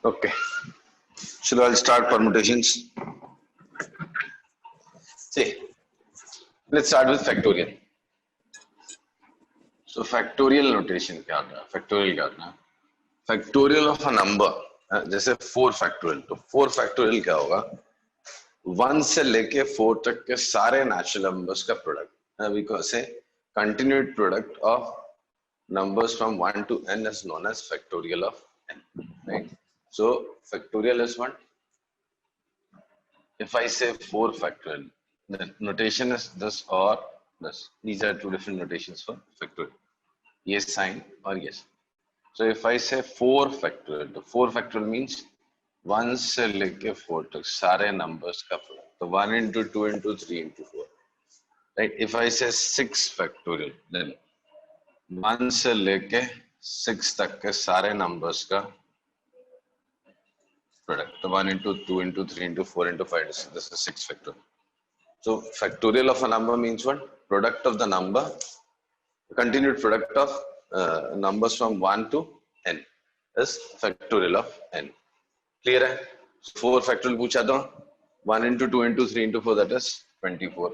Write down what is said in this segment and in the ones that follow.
Okay. So I'll start permutations. See, let's start with factorial. So factorial notation क्या होता है? Factorial क्या होता है? Factorial of a number, जैसे 4 factorial, तो 4 factorial क्या होगा? 1 से लेके 4 तक के सारे natural numbers का product. We can say continued product of numbers from 1 to n is known as factorial of n. Right? So factorial is what? If I say 4 factorial, the notation is this or this. These are two different notations for factorial. Yes sign or yes. So if I say 4 factorial, the 4 factorial means 1 से लेके 4 तक सारे numbers का product. So 1 into 2 into 3 into 4. Right? If I say 6 factorial, then 1 से लेके 6 तक के सारे numbers का product. So 1 into 2 into 3 into 4 into 5. This is 6 factorial. So factorial of a number means what? Product of the number, continued product of numbers from 1 to n is factorial of n. Clear है? 4 factorial पूछा तो 1 into 2 into 3 into 4, that is 24.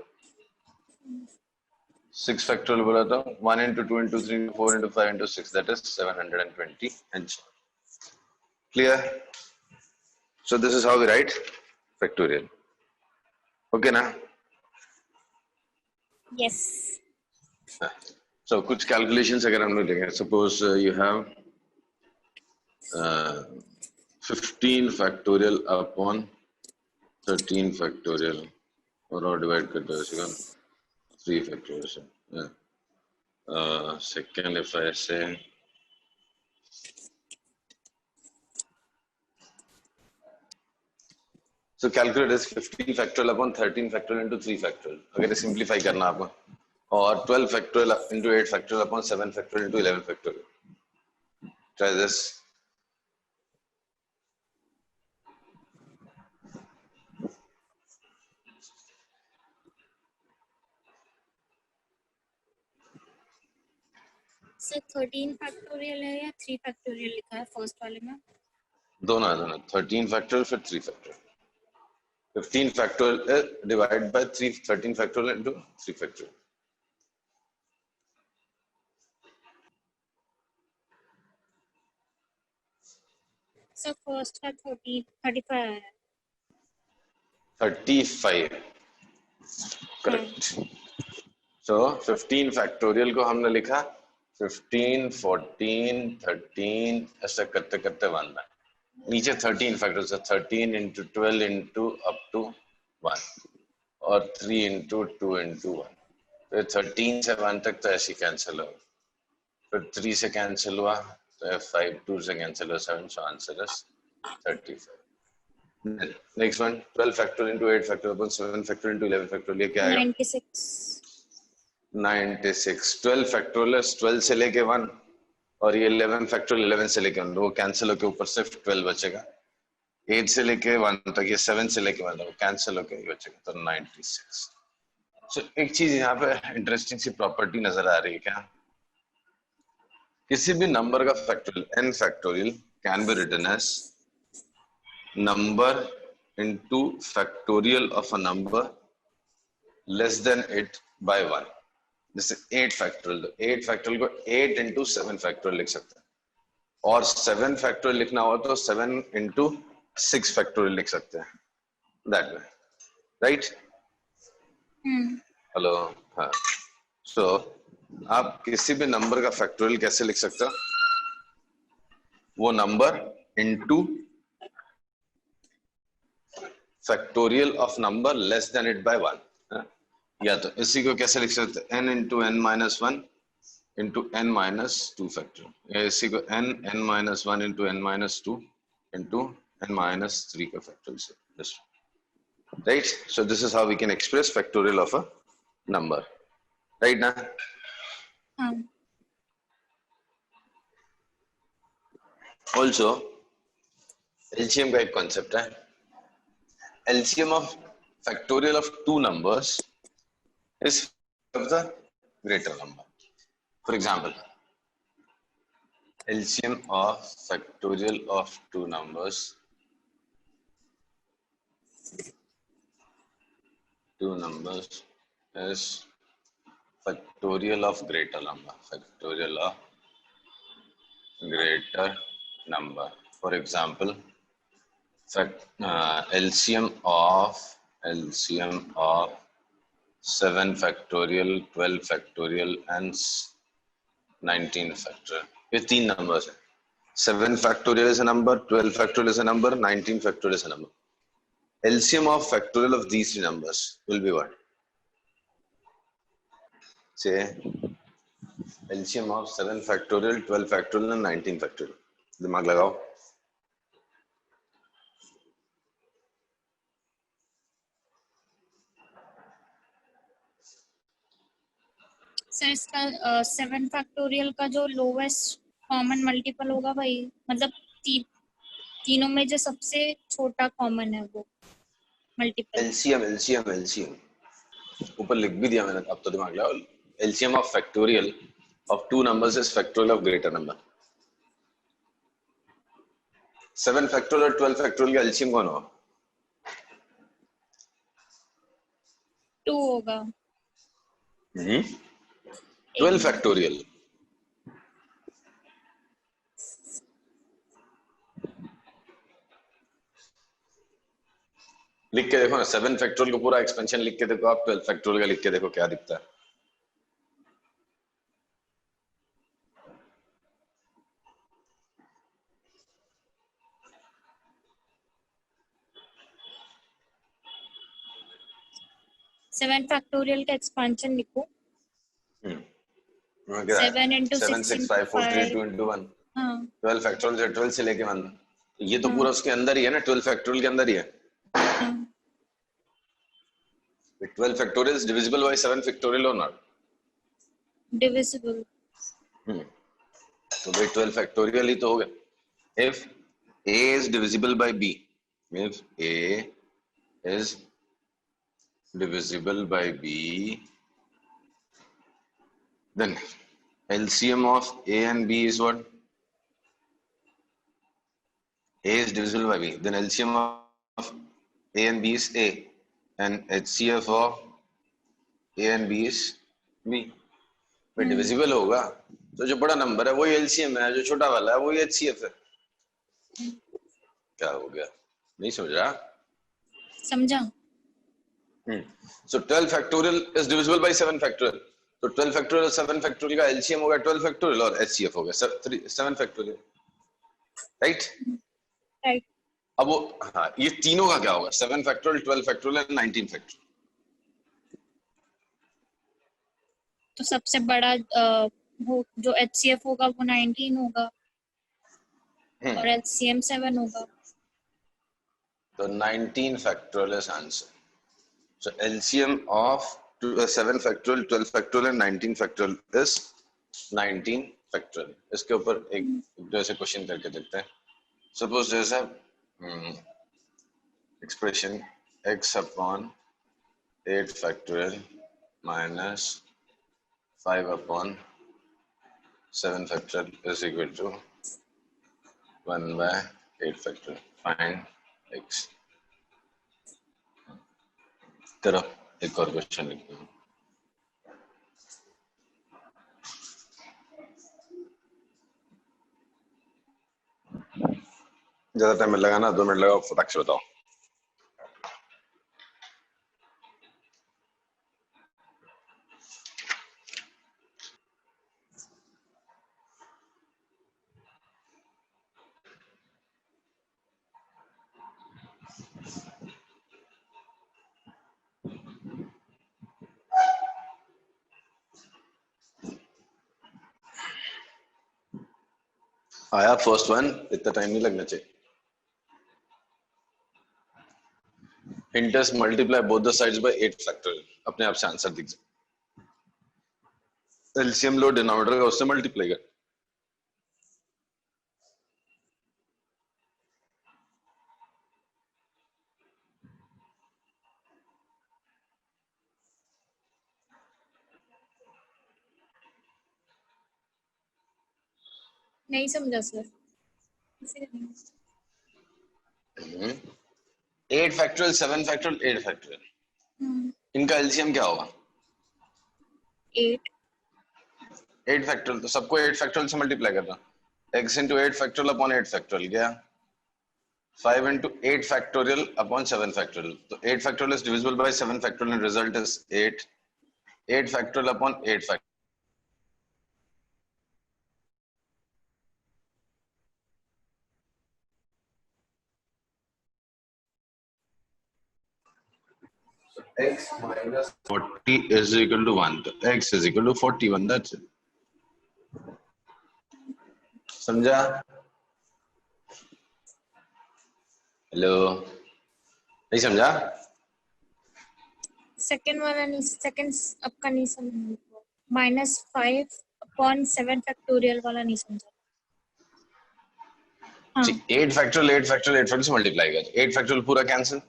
6 factorial बोला तो 1 into 2 into 3 into 4 into 5 into 6, that is 720 and so on. Clear? So this is how we write factorial. Okay na? Yes. So कुछ calculations अगर हम लोग देखें, suppose you have 15 factorial upon 13 factorial और divide करते हैं उसका 3 factorial से. Second, if I say so calculate this 15 factorial upon 13 factorial into 3 factorial. अगर simplify करना आपको, और 12 factorial into 8 factorial upon 7 factorial into 11 factorial. Try this. Sir 13 factorial है या 3 फैक्टोरियल लिखा है फर्स्ट वाले में? दोनों 13 factorial फिर 3 factorial. 15 factorial divided by 13 factorial into 3 factorial. Sir first का 35 है. 35. Correct. So 15 factorial को हमने लिखा 15, 14, 13 ऐसा करते करते 1 है. नीचे 13 factorial से 13 into 12 into up to 1 और 3 into 2 into 1. फिर 13 से 1 तक तो ऐसे कैंसिल हो. फिर 3 से कैंसिल हुआ तो 5, 2 से कैंसिल हुआ 7. So answer is 35. Next one, 12 factorial into 8 factorial upon 7 factorial into 11 factorial. ये क्या आएगा? 96. 12 factorial 12 से लेके 1 और ये 11 factorial 11 से लेके 1, वो कैंसिल होके ऊपर से 12 बचेगा. 8 से लेके 1 तक ये 7 से लेके 1 तक कैंसिल होके ये बचेगा, तो 96. So एक चीज यहाँ पे इंटरेस्टिंग सी प्रॉपर्टी नजर आ रही है क्या? किसी भी नंबर का factorial n factorial can be written as number into factorial of a number less than it by 1. जैसे 8 factorial, 8 factorial को 8 into 7 factorial लिख सकते हैं, और 7 factorial लिखना हो तो 7 into 6 factorial लिख सकते हैं. That way, right? Hello. हाँ. So आप किसी भी नंबर का फैक्टोरियल कैसे लिख सकते हो? वो number into factorial of number less than it by 1. या तो इसी को कैसे लिख सकते हैं? n into n minus 1 into n minus 2 factorial. या इसी को n minus 1 into n minus 2 into n minus 3 का factorial से. Right? So this is how we can express factorial of a number. Right ना? Also LCM का एक concept है. LCM of factorial of two numbers is of the greater number. For example, LCM of factorial of two numbers is factorial of greater number. Factorial of greater number. For example, LCM of 7 factorial, 12 factorial and 19 factorial. ये तीन numbers हैं. 7 factorial is a number, 12 factorial is a number, 19 factorial is a number. LCM of factorial of these three numbers will be what? Say LCM of 7 factorial, 12 factorial and 19 factorial. दिमाग लगाओ. Sir इसका 7 factorial का जो lowest common multiple होगा वही, मतलब तीनों में जो सबसे छोटा कॉमन है वो मल्टीपल. LCM ऊपर लिख भी दिया मैंने, अब तो दिमाग लगाओ. LCM of factorial of two numbers is factorial of greater number. 7 factorial और 12 factorial का LCM कौन होगा? 2 होगा. 12 factorial. लिख के देखो ना, 7 फैक्टोरियल को पूरा एक्सपेंशन लिख के देखो आप, 12 फैक्टोरियल का लिख के देखो क्या दिखता है. सेवन फैक्टोरियल का एक्सपेंशन लिखो. 7 into 7 6 5 4 3 2 into 1. हाँ. 12 फैक्टोरियल से 12 से लेके 1. ये तो पूरा उसके अंदर ही है ना, 12 फैक्टोरियल के अंदर ही है. 12 factorial is divisible by 7 factorial or not? Divisible. तो भाई 12 factorial ही तो हो गया. If A is divisible by B, if A is divisible by B, then LCM of A and B is what? A is divisible by B. Then LCM of A and B is A, and HCF of A and B is B. भाई divisible होगा तो जो बड़ा number है वही LCM है, जो छोटा वाला है वही HCF है. क्या हो गया? नहीं समझ रहा? समझा. So 12 factorial is divisible by 7 factorial. तो 12 factorial और 7 factorial का LCM होगा 12 factorial और HCF होगा 7 factorial. Right? Right. अब वो हाँ, ये तीनों का क्या होगा? 7 factorial, 12 factorial and 19 factorial. तो सबसे बड़ा वो जो HCF होगा वो 19 होगा और LCM 7 होगा. तो 19 factorial is answer. So LCM of 7 factorial, 12 factorial and 19 factorial is 19 factorial. इसके ऊपर एक जैसे क्वेश्चन करके देखते हैं. Suppose जैसा expression x upon 8 factorial minus 5 upon 7 factorial is equal to 1 by 8 factorial. Find x. तेरा एक और क्वेश्चन लिखते हैं. ज्यादा टाइम लगाना, 2 मिनट लगाओ, फटाक से बताओ. आया फर्स्ट वन, इतना टाइम नहीं लगना चाहिए. Hint multiply both the sides by 8 factorial. अपने आप से आंसर दिख जाए. LCM लो, डिनोमिनेटर का उससे मल्टीप्लाई कर. नहीं समझा सर। 8 फैक्टोरियल 7 फैक्टोरियल 8 फैक्टोरियल, इनका एलसीएम क्या होगा? 8। 8 फैक्टोरियल, तो सबको 8 फैक्टोरियल से मल्टीप्लाई करना, x into 8 factorial upon 8 factorial गया, 5 into 8 factorial upon 7 factorial. So 8 factorial is divisible by 7 factorial and result is 8. 8 factorial upon 8 factorial. So x minus 40 is equal to 1. So x is equal to 41. That's it. समझा? Hello, नहीं समझा? Second वाला नहीं, second आपका नहीं समझ, -5 upon 7 factorial वाला नहीं समझा। हाँ 8 फैक्टोरियल 8 फैक्टोरियल 8 फैक्टोरियल से मल्टीप्लाई कर, 8 फैक्टोरियल पूरा कैंसिल,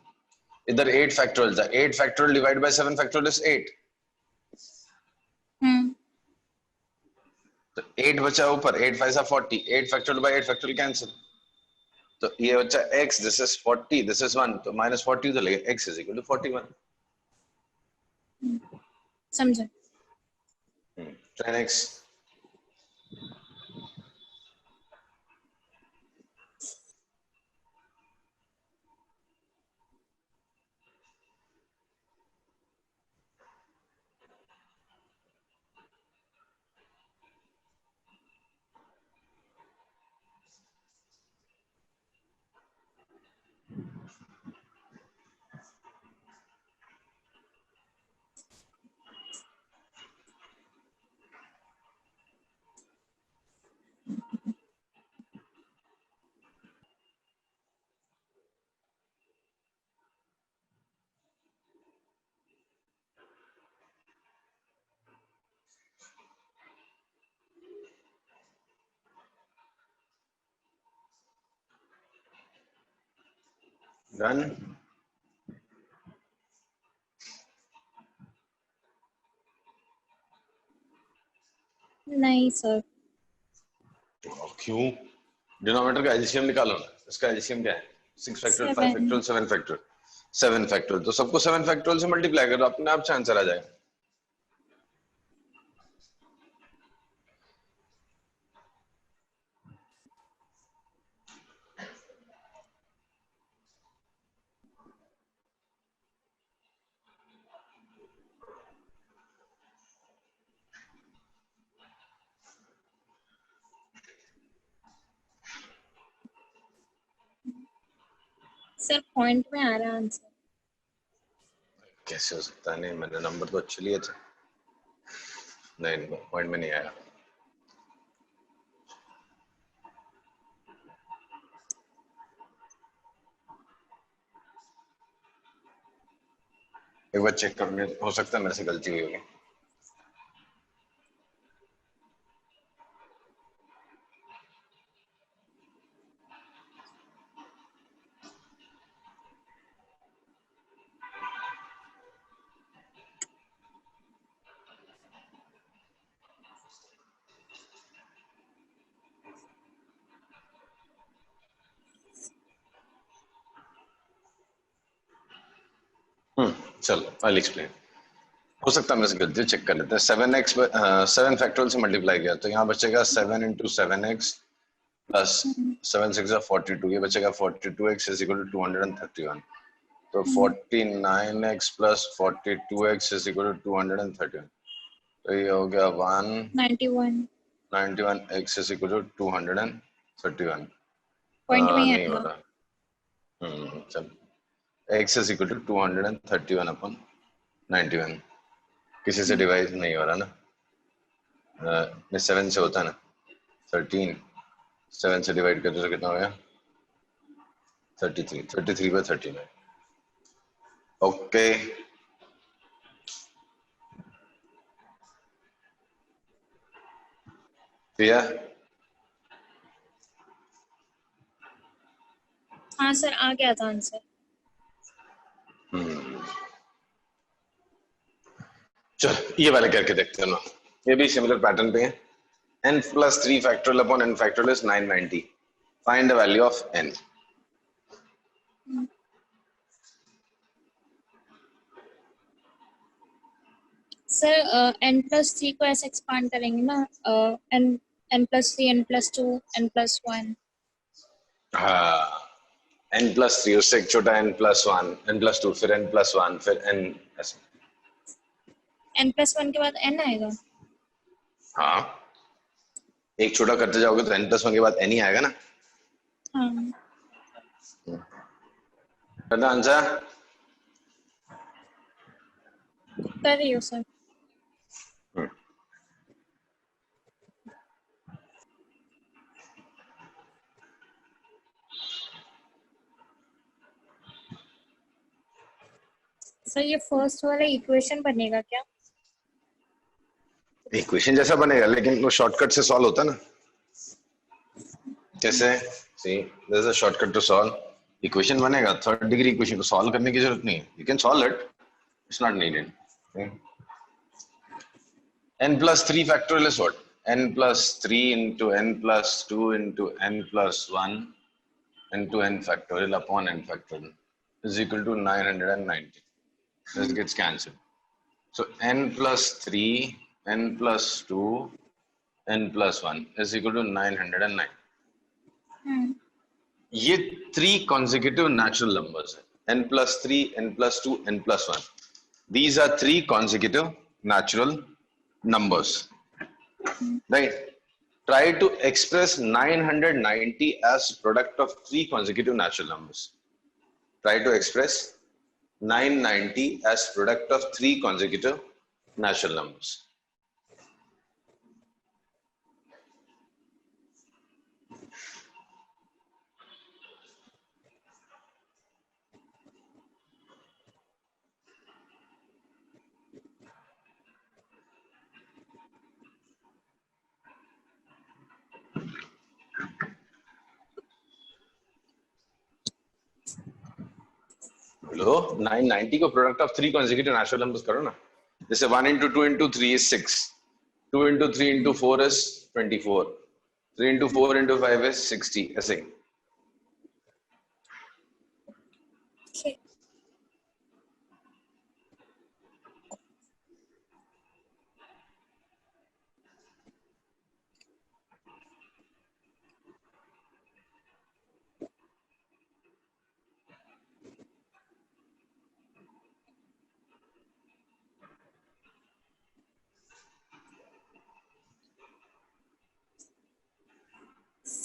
इधर 8 फैक्टोरियल था, 8 factorial divide by 7 factorial is 8. तो 8 बचा ऊपर, 8 5 40, 8 फैक्टोरियल बाय 8 फैक्टोरियल कैंसिल, तो ये बच्चा x, this is 40, this is 1, तो -40 तो लगेगा, x इज इक्वल टू 41. समझा। Try next. Done. नहीं सर। क्यों? डिनोमिनेटर का एलसीएम निकालो ना, इसका एलसीएम क्या है? 6 फैक्टोरियल 5 फैक्टोरियल 7 फैक्टोरियल, 7 फैक्टोरियल, तो सबको 7 फैक्टोरियल से मल्टीप्लाई करो, अपने आप आंसर आ जाएगा. सर पॉइंट में आ रहा है आंसर। कैसे हो सकता है? नहीं, मैंने नंबर तो अच्छे लिए थे. नहीं, पॉइंट में नहीं आया. एक बार चेक करने, हो सकता है मेरे से गलती हुई होगी. चलो, I'll explain. हो सकता है मेरे से गलती, चेक कर लेते हैं. 7x 7 फैक्टोरियल से मल्टीप्लाई किया तो यहाँ बचेगा 7 into 7x प्लस 7 6 42, ये बचेगा 42x is equal to 231. तो 49x plus 42x is equal to 231. तो ये हो गया 91x is equal to 231. Point में नहीं हो आएगा। रहा. चल, x is equal to 231 upon 91. किसी से डिवाइड नहीं हो रहा ना. 7 से होता है ना, 13, 7 से डिवाइड करते तो कितना हो गया? 33, 33 by 39. ओके. हाँ सर आ गया था आंसर। चल ये वाले करके देखते हैं ना, ये भी सिमिलर पैटर्न पे है. n plus 3 factorial upon n factorial is 990. Find the value of n. Sir n+3 को ऐसे एक्सपांड करेंगे ना, n+3 n+2 n+1. हाँ, n+3 उससे एक छोटा n+1 n+2 फिर n+1 फिर n ऐसे. n+1 के बाद n आएगा. हाँ, एक छोटा करते जाओगे तो n+1 के बाद n ही आएगा ना. हाँ. पता आंसर कर रही हो सर. सर ये फर्स्ट वाला इक्वेशन बनेगा क्या? इक्वेशन जैसा बनेगा लेकिन वो शॉर्टकट से सॉल्व होता है ना. कैसे? See there is a shortcut to solve. Equation बनेगा, थर्ड डिग्री इक्वेशन को सॉल्व करने की जरूरत नहीं है. You can solve it, it's not needed. n+3 factorial is what? n+3 into n+2 into n+1 into n factorial upon n factorial is equal to 990. This gets cancelled. So n+3, n+2, n+1 is equal to 909. ये 3 consecutive natural numbers है. n+3, n+2, n+1. These are 3 consecutive natural numbers. Right? Try to express 990 as product of 3 consecutive natural numbers. Try to express 990 as product of 3 consecutive natural numbers. लो 990 को product of 3 consecutive natural numbers करो ना. जैसे 1 into 2 into 3 is 6, 2 into 3 into 4 is 24, 3 into 4 into 5 is 60. ऐसे. Okay.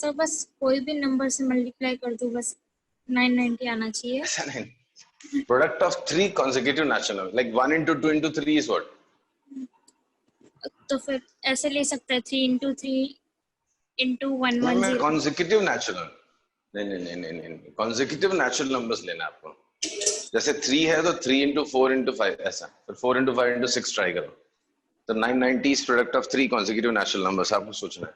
Sir बस कोई भी number से multiply कर दो, बस 990 आना चाहिए. ऐसा नहीं. Product of 3 consecutive natural numbers, like 1 into 2 into 3 is what? तो फिर ऐसे ले सकते हैं 3 into 3 into 110. consecutive natural. नहीं. Consecutive natural numbers लेना आपको. जैसे 3 है तो 3 into 4 into 5 ऐसा. फिर 4 into 5 into 6 ट्राई करो. तो 990 is product of 3 consecutive natural numbers. आपको सोचना है.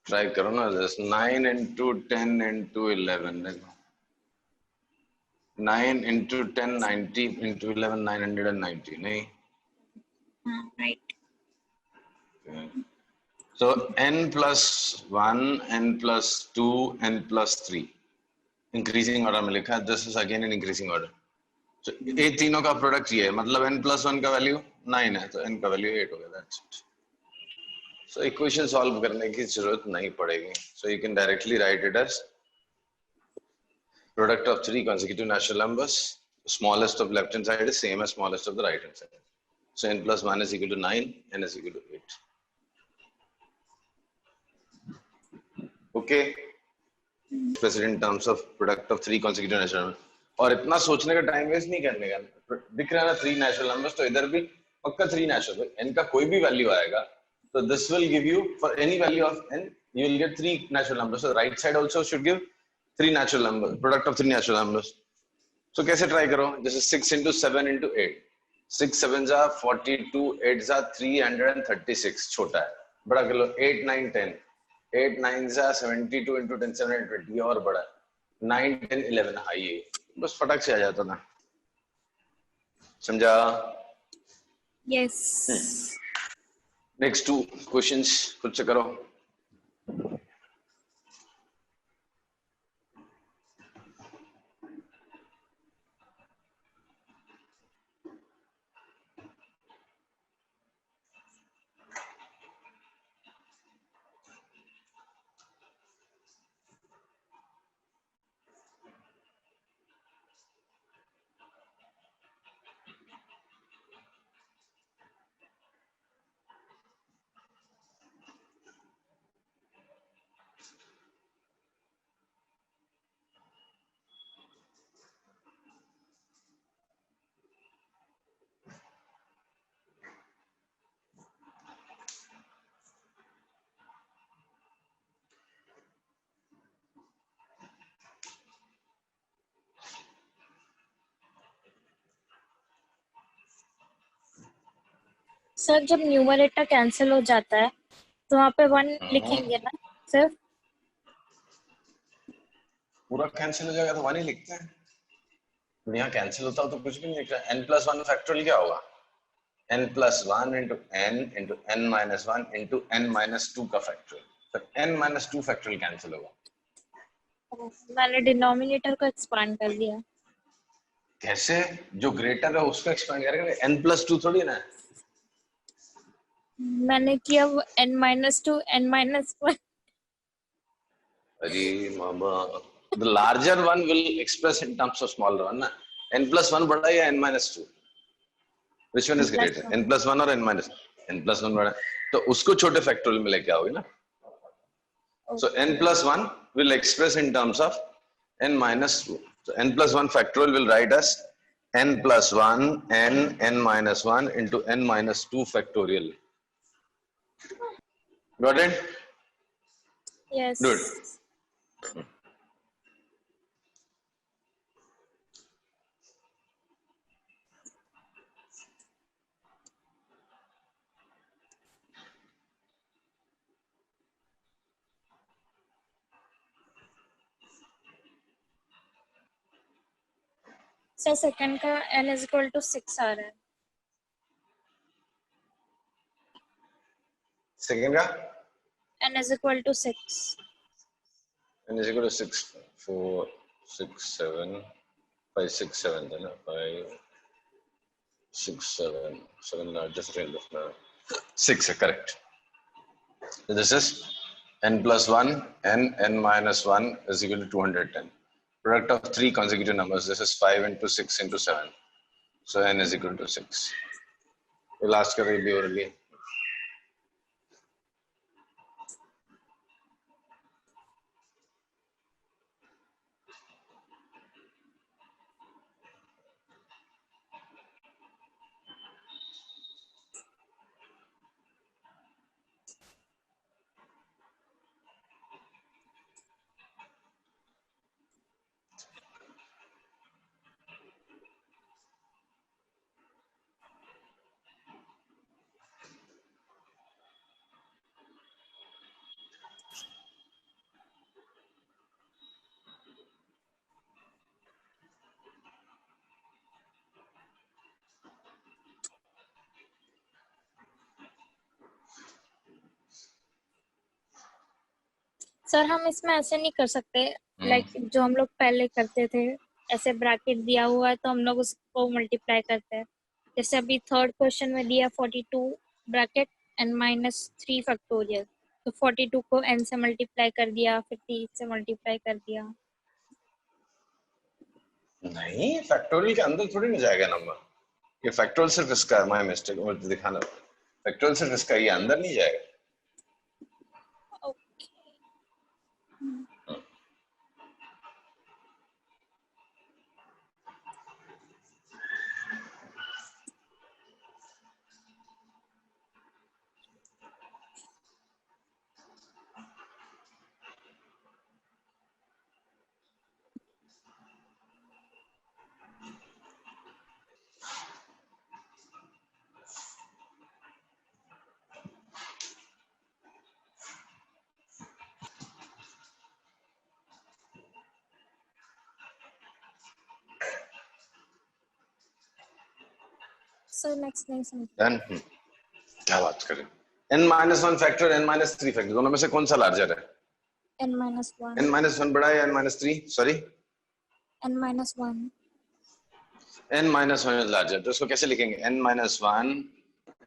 ट्राई करो ना. जैसे 9 into 10 into 11. देखो 9 into 10 90 into 11 990. नहीं. Right. Okay. So n plus 1, n plus 2, n plus 3 increasing order में लिखा है. This is again in increasing order. So ये तीनों का प्रोडक्ट ये है, मतलब n plus 1 का वैल्यू 9 है तो n का वैल्यू 8 हो गया. That's it. So equation solve करने की जरूरत नहीं पड़ेगी. So you can directly write it as product of 3 consecutive natural numbers. Smallest of left hand side is same as smallest of the right hand side. So n plus 1 is equal to 9, n is equal to 8. Okay. Expressed in terms of product of 3 consecutive natural numbers. और इतना सोचने का time waste नहीं करने का. दिख रहा है ना 3 natural numbers, तो इधर भी पक्का 3 natural. n का कोई भी वैल्यू आएगा तो this will give you, for any value of n you will get 3 natural numbers. So right side also should give 3 natural numbers, product of 3 natural numbers. So कैसे ट्राई करो? जैसे 6 into 7 into 8. 6 7 जा 42, 8 जा 336. छोटा है. बड़ा कर लो 8 9 10. 8 9 जा 72 into 10 720. और बड़ा 9 10 11. हाँ ये बस फटाक से आ जाता ना. समझा? यस। नेक्स्ट 2 क्वेश्चंस खुद से करो। सर जब न्यूमरेटर कैंसिल हो जाता है तो वहाँ पे 1 लिखेंगे ना सिर्फ? पूरा कैंसिल हो जाएगा तो 1 ही लिखते हैं। तो यहाँ कैंसिल होता हो तो कुछ भी नहीं लिखा। n+1 फैक्टोरियल क्या होगा? n+1 into n minus 1 into n-2 का फैक्टोरियल। तो n-2 फैक्टोरियल कैंसिल होगा। मैंने डिनोमिनेटर को एक्सपांड कर दिया। कैसे? जो ग्रेटर है उसको एक्सपांड करेंगे, n+2 थोड़ी ना। मैंने किया n-2 n-1। अरे मामा, the larger one will express in terms of smaller one ना। n+1 बड़ा या n-2? Which one is greater? n+1 और n+1 बड़ा, तो उसको छोटे फैक्टोरियल में लेके आओगे ना। So n+1 will express in terms of n-2. So n+1 factorial will write as n+1 n-1 into n-2 factorial. Got it? Yes. Good. Sir second का n=6 आ रहा है। Second का n=6। n=6, 4, 6, 7, 5, 6, 7 है ना, 5, 6, 7, 7 largest range of 6 है, correct. So this is n+1 n-1 is equal to 210. Product of 3 consecutive numbers. This is 5 into 6 into 7. So n is equal to 6. We'll ask her be orally. Sir हम इसमें ऐसे नहीं कर सकते, like जो हम लोग पहले करते थे, ऐसे ब्रैकेट दिया हुआ है तो हम लोग उसको मल्टीप्लाई करते हैं। जैसे अभी थर्ड क्वेश्चन में दिया 42 ब्रैकेट n-3 फैक्टोरियल, तो 42 को n से मल्टीप्लाई कर दिया, फिर 3 से मल्टीप्लाई कर दिया। नहीं, फैक्टोरियल के अंदर थोड़ी ना जाएगा नंबर। ये फैक्टोरियल सिर्फ इसका है, माय मिस्टेक, मुझे दिखाना। फैक्टोरियल सिर्फ इसका, ये अंदर नहीं जाएगा। सर नेक्स्ट नहीं समझ। डन। क्या बात करें, n-1 फैक्टर n-3 फैक्टर दोनों में से कौन सा लार्जर है? n-1 n-1 बड़ा है या n-3? Sorry, n-1 n-1 is larger, तो इसको कैसे लिखेंगे? n-1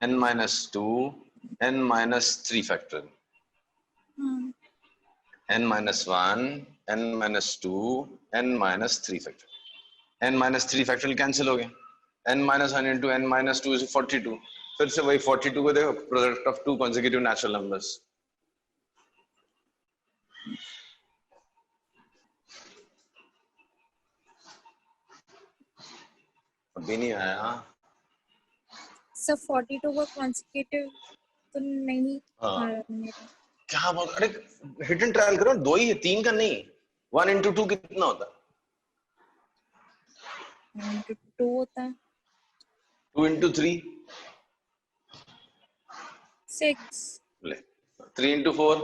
n-2 n-3 factor, n-1 n-2 n-3 factor, n-3 factor cancel हो गए, n-1 into n-2 is 42, फिर से वही 42 को देखो, product of two consecutive natural numbers, अभी नहीं आया। सर 42 का कॉन्सेक्यूटिव तो नहीं हाँ। आ रहा मेरा। क्या बोल, अरे हिट एंड ट्रायल करो, 2 ही है, 3 का नहीं। 1 into 2 कितना होता है? 1 into 2 होता है 2 into 3 6 ले, 3 into 4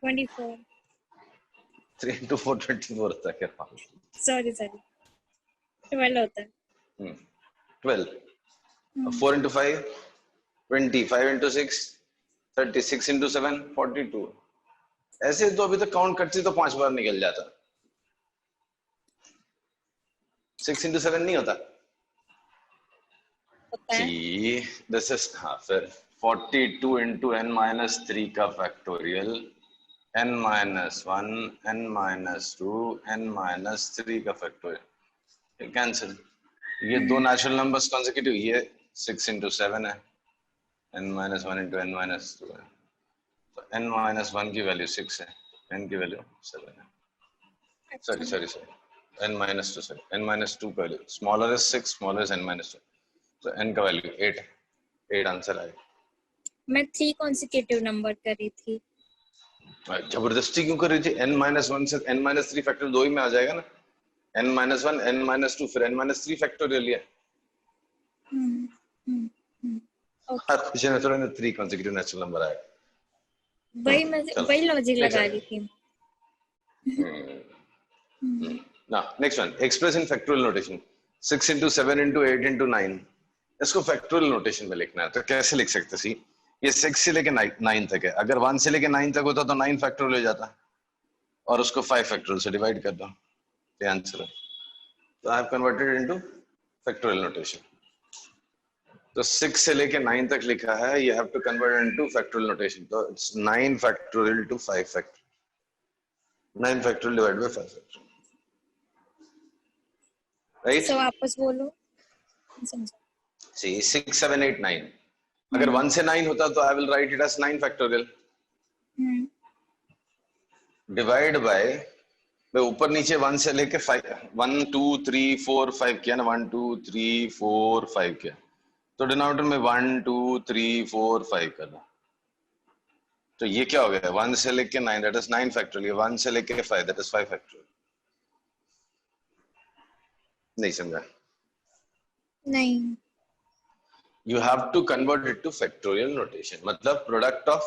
24 3 into 4 24 होता है क्या? सॉरी 12 होता है 12, 4 into 5 20, 5 into 6 30, 6 into 7 42, ऐसे तो अभी तक काउंट करती तो 5 बार निकल जाता। 6 into 7 नहीं होता होता है जी, दिस इज, हाँ फिर 42 into n-3 का फैक्टोरियल, n-1 n-2 n-3 का फैक्टोरियल, कैंसिल। ये दो नेचुरल नंबर्स कॉन्सेक्यूटिव, ये 6 into 7 है, n-1 into n-2 है, तो n-1 की वैल्यू 6 है, n की वैल्यू 7 है, सॉरी n-2, सॉरी n-2 का value smaller is 6, smaller is n-2, तो n का वैल्यू 8 है, 8 आंसर आएगा। मैं 3 कॉन्सेक्यूटिव नंबर कर रही थी। जबरदस्ती क्यों कर रही थी? n-1 से n-3 फैक्टर 2 ही में आ जाएगा ना, n-1 n-2 फिर n-3 फैक्टोरियल है। हर क्वेश्चन में थोड़ा ना 3 consecutive नेचुरल नंबर आएगा। वही लॉजिक लगा रही थी। Now, next one, express in factorial notation, 6 into 7 into 8 into 9, इसको फैक्टोरियल नोटेशन में लिखना है, तो कैसे लिख सकते सी? ये 6 से लेके 9 तक है, अगर 1 से लेके 9 तक होता तो 9 फैक्टोरियल हो जाता, और उसको 5 फैक्टोरियल से डिवाइड कर दो, ये आंसर है। तो I have converted into factorial notation. तो 6 से लेके 9 तक लिखा है, you have to convert into factorial notation, तो it's 9 factorial to 5 factorial, 9 factorial divided by 5 factorial, right? सो वापस बोलो। See, 6 7 8 9, अगर 1 से 9 होता तो I will write it as 9 factorial divide by, मैं ऊपर नीचे 1 से लेके 5, 1 2 3 4 5 किया ना, 1 2 3 4 5 किया, तो डिनोमिनेटर में 1 2 3 4 5 करना, तो ये क्या हो गया? 1 से लेके 9 दैट इज 9 फैक्टोरियल, 1 से लेके 5 दैट इज 5 फैक्टोरियल। नहीं समझा? नहीं। You have to convert it to factorial notation, मतलब product of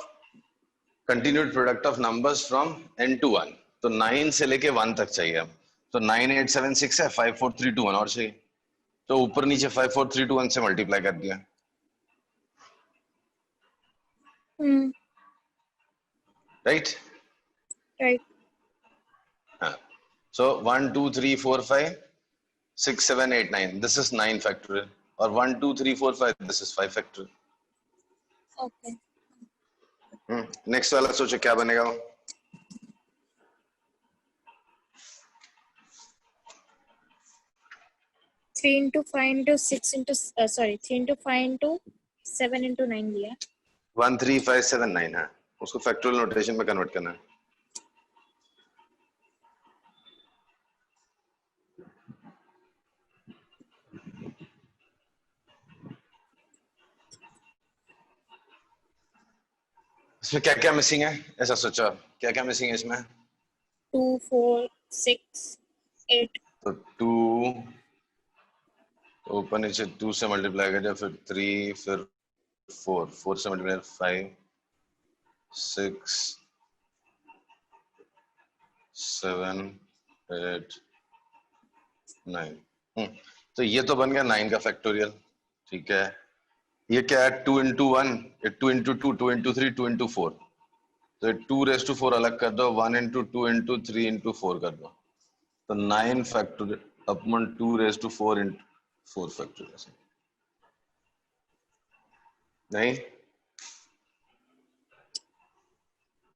continued product of numbers from n to 1, तो 9 से लेके 1 तक चाहिए हम, तो 9 8 7 6 है, 5 4 3 2 1 और चाहिए, तो ऊपर नीचे 5 4 3 2 1 से मल्टीप्लाई कर दिया, राइट? राइट। हाँ, so 1 2 3 4 5 6 7 8 9, this is 9 factorial, और 1 2 3 4 5 this is 5 factorial। Okay. Next वाला सोचो क्या बनेगा वो? Three into 5 into 6 into sorry 3 into 5 into 7 into 9 लिया। 1 3 5 7 9 है, उसको फैक्टोरियल नोटेशन में कन्वर्ट करना है। इसमें क्या क्या मिसिंग है, ऐसा सोचो, क्या क्या मिसिंग है इसमें? 2 4 6 8। तो 2 ऊपर नीचे 2 से मल्टीप्लाई कर दिया, फिर 3, फिर 4, 4 से मल्टीप्लाई 5 6 7 8 9, तो ये तो बन गया 9 का फैक्टोरियल, ठीक है। ये क्या है, 2 इंटू 1, 2 इंटू 2, 2 इंटू 3, 2 इंटू 4, तो 2 रेज़ टू 4 अलग कर दो, 1 इंटू 2 इंटू 3 इंटू 4 कर दो, तो 9 factorial upon 2 raise to 4 into 4 factorial. नहीं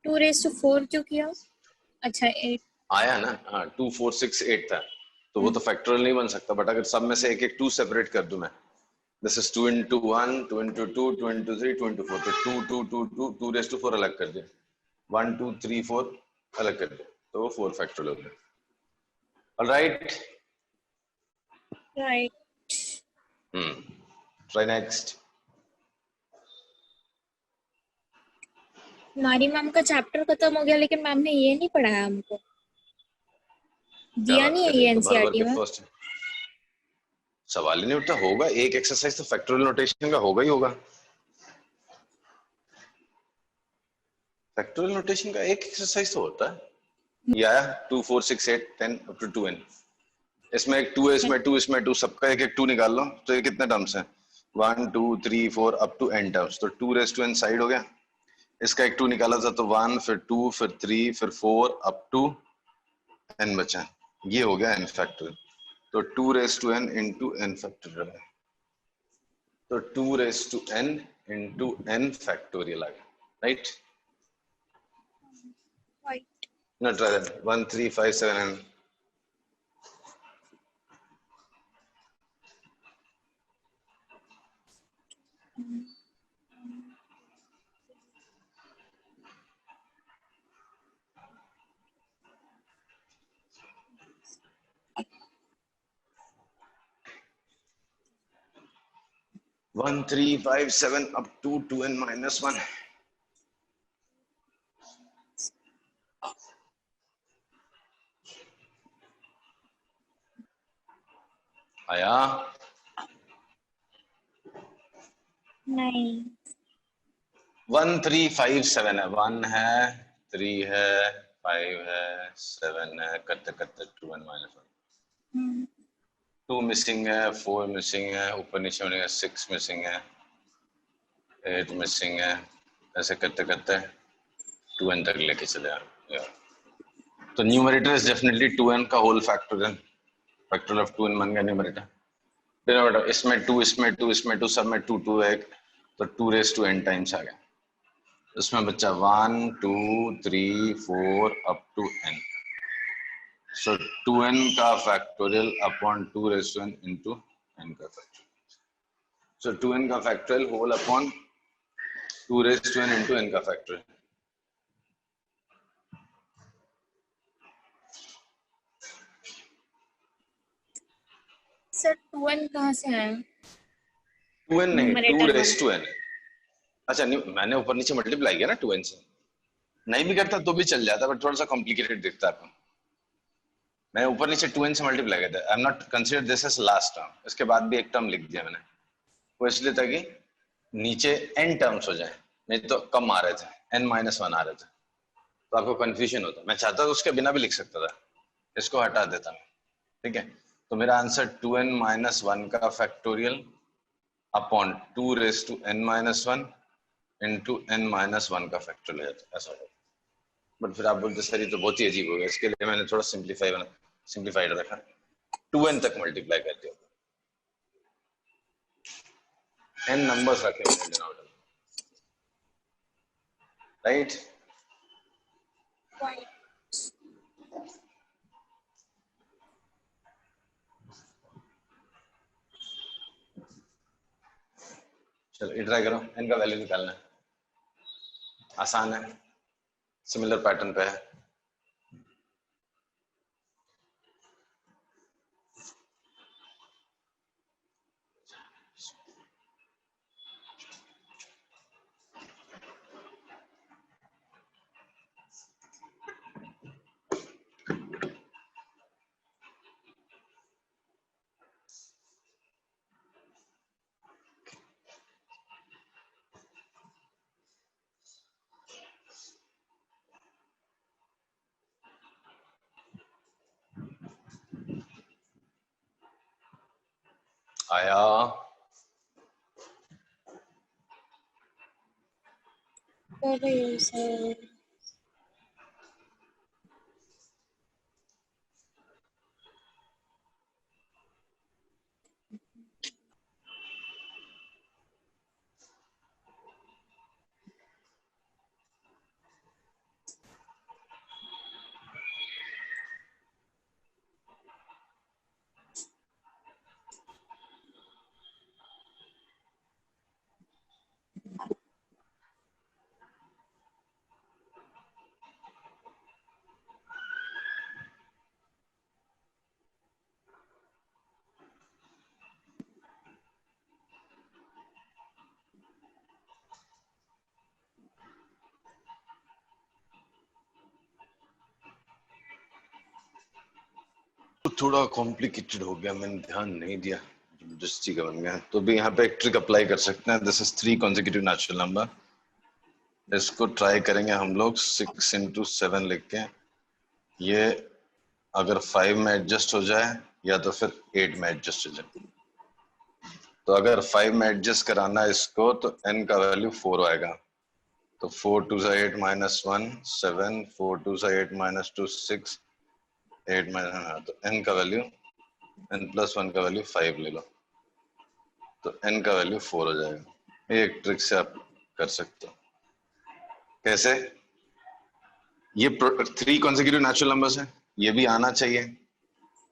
2 रेज़ टू 4 क्यों किया? अच्छा 8। आया ना, हाँ 2 4 6 8 था, तो वो तो फैक्टोरियल नहीं बन सकता, बट अगर सब में से एक एक 2 सेपरेट कर दूं मैं, this is 2 into 1, 2 into 2, 2 into 3, 2 into 4, तो 2 2 2 2 2 रेज़ टू 4 अलग कर दिया, 1 2 3 4 अलग कर दिया, तो वो 4 फैक्टोरियल हो गया। Alright, right. Try next. हमारी मैम का चैप्टर खत्म हो गया, लेकिन मैम ने ये नहीं पढ़ाया हमको, क्या दिया बात नहीं कर है रही ये है, तो भर भर एनसीईआरटी के में। फर्स्ट सवाल ही नहीं उठता, होगा एक एक्सरसाइज तो फैक्टोरियल नोटेशन का होगा ही होगा, फैक्टोरियल नोटेशन का एक एक्सरसाइज तो होता है, या 2 4 6 8 10 अप टू 2n, इसमें एक 2 है, इसमें 2, इसमें 2, सबका एक एक 2 निकाल लो, तो ये कितने टर्म्स हैं, 1 2 3 4 अप टू n टर्म्स, तो 2 रेज़ टू n साइड हो गया, इसका एक 2 निकाला था तो 1, फिर 2, फिर 3, फिर 4 अप टू n बचा, ये हो गया n फैक्टोरियल, तो 2 raise to n into n factorial, तो 2 raise to n into n factorial आ गया, right. Right. Now try that. 1 3 5 7 and 1 3 5 7 up to 2n minus 1, आया। नहीं 1 3 5 7 है, 1 है, 3 है, 5 है, 7 है, करते करते 2n minus 1, 2 मिसिंग है, 4 मिसिंग है, ऊपर नीचे होने 6 मिसिंग है, 8 मिसिंग है, ऐसे करते करते 2n तक लेके चले आए, तो न्यूमरेटर इज डेफिनेटली 2n का whole factorial, factorial of 2n बन गया न्यूमरेटर, डिनोमिनेटर इसमें 2, इसमें 2, इसमें 2, सब में 2 2 है, तो 2 रेज़ टू n टाइम्स आ गया, इसमें बच्चा 1 2 3 4 up to n, so 2n का factorial upon 2 raise to n into n का फैक्टोरियल, सो 2n का factorial whole upon 2 raise to n into n का फैक्टोरियल, सर 2n कहाँ से आया 2n नहीं, 2 न्यूमरेटर में? रेज़ टू n, अच्छा मैंने ऊपर नीचे मल्टीप्लाई किया ना 2n से, नहीं भी करता तो भी चल जाता, बट थोड़ा सा कॉम्प्लिकेटेड दिखता है आपको, मैंने ऊपर नीचे 2n से मल्टीप्लाई किया था, I am not consider this as last term, इसके बाद भी एक टर्म लिख दिया मैंने, वो इसलिए था कि नीचे n टर्म्स हो जाए, नहीं तो कम आ रहे थे, n माइनस 1 आ रहे थे, तो आपको कंफ्यूजन होता, मैं चाहता था उसके बिना भी लिख सकता था, इसको हटा देता मैं, ठीक है, तो मेरा आंसर 2n माइनस 1 का factorial upon 2 raise to n minus 1 into n minus 1 का फैक्टोरियल, ऐसा होगा, बट फिर आप बोलते सर ये तो बहुत ही अजीब हो गया, इसके लिए मैंने थोड़ा सिंप्लीफाइड रखा, 2n तक मल्टीप्लाई कर दिया, n नंबर्स रखे मैंने डिनोमिनेटर, राइट। राइट। चलो ये ट्राई करो, n का वैल्यू निकालना है, आसान है, सिमिलर पैटर्न पे है, आया कर रही हूँ सर। तो थोड़ा कॉम्प्लिकेटेड हो गया, मैंने ध्यान नहीं दिया, जबरदस्ती का बन गया। तो भी यहाँ पे एक ट्रिक अप्लाई कर सकते हैं। This is 3 consecutive natural number. इसको ट्राई करेंगे हम लोग 6 into 7 लिख के। ये अगर 5 में एडजस्ट हो जाए या तो फिर 8 में एडजस्ट हो जाए। तो अगर 5 में एडजस्ट कराना है इसको तो n का वैल्यू 4 आएगा। तो 4 2 8 minus 1 7, 4 2 8 minus 2 6, 8 minus, तो n का वैल्यू n+1 का वैल्यू 5 ले लो, तो n का वैल्यू 4 हो जाएगा। ये एक ट्रिक से आप कर सकते हो। कैसे? ये 3 consecutive नेचुरल नंबर्स है, ये भी आना चाहिए।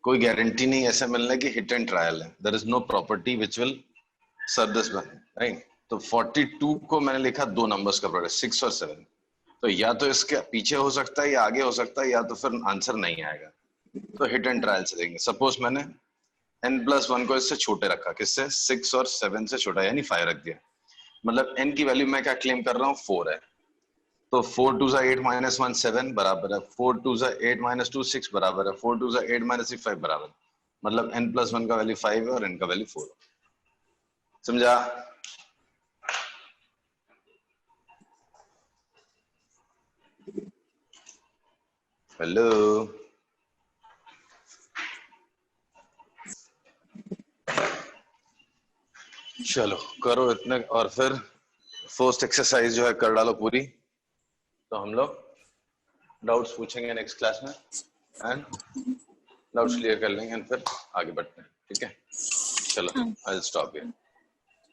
कोई गारंटी नहीं ऐसे मिलने की, हिट एंड ट्रायल है। There is no property which will serve this one, right? तो 42 को मैंने लिखा 2 नंबर्स का प्रोडक्ट 6 और 7। तो या तो इसके पीछे हो सकता है या आगे हो सकता है, या तो फिर आंसर नहीं आएगा। तो हिट एंड ट्रायल से देखेंगे। सपोज मैंने n+1 को इससे छोटे रखा, किससे? 6 और 7 से छोटा, यानी 5 रख दिया। मतलब n की वैल्यू मैं क्या क्लेम कर रहा हूँ? 4 है। तो 4 2 8 minus 1 7 बराबर है, 4 2 8 minus 2 6 बराबर है, 4 2 8 minus 3 5 बराबर। मतलब n+1 का वैल्यू 5 है और n का वैल्यू 4 है। समझा? हेलो, चलो करो इतने, और फिर फर्स्ट एक्सरसाइज जो है कर डालो पूरी। तो हम लोग डाउट्स पूछेंगे नेक्स्ट क्लास में, एंड डाउट्स क्लियर कर लेंगे, एंड फिर आगे बढ़ते हैं। ठीक है, चलो आई विल स्टॉप हियर।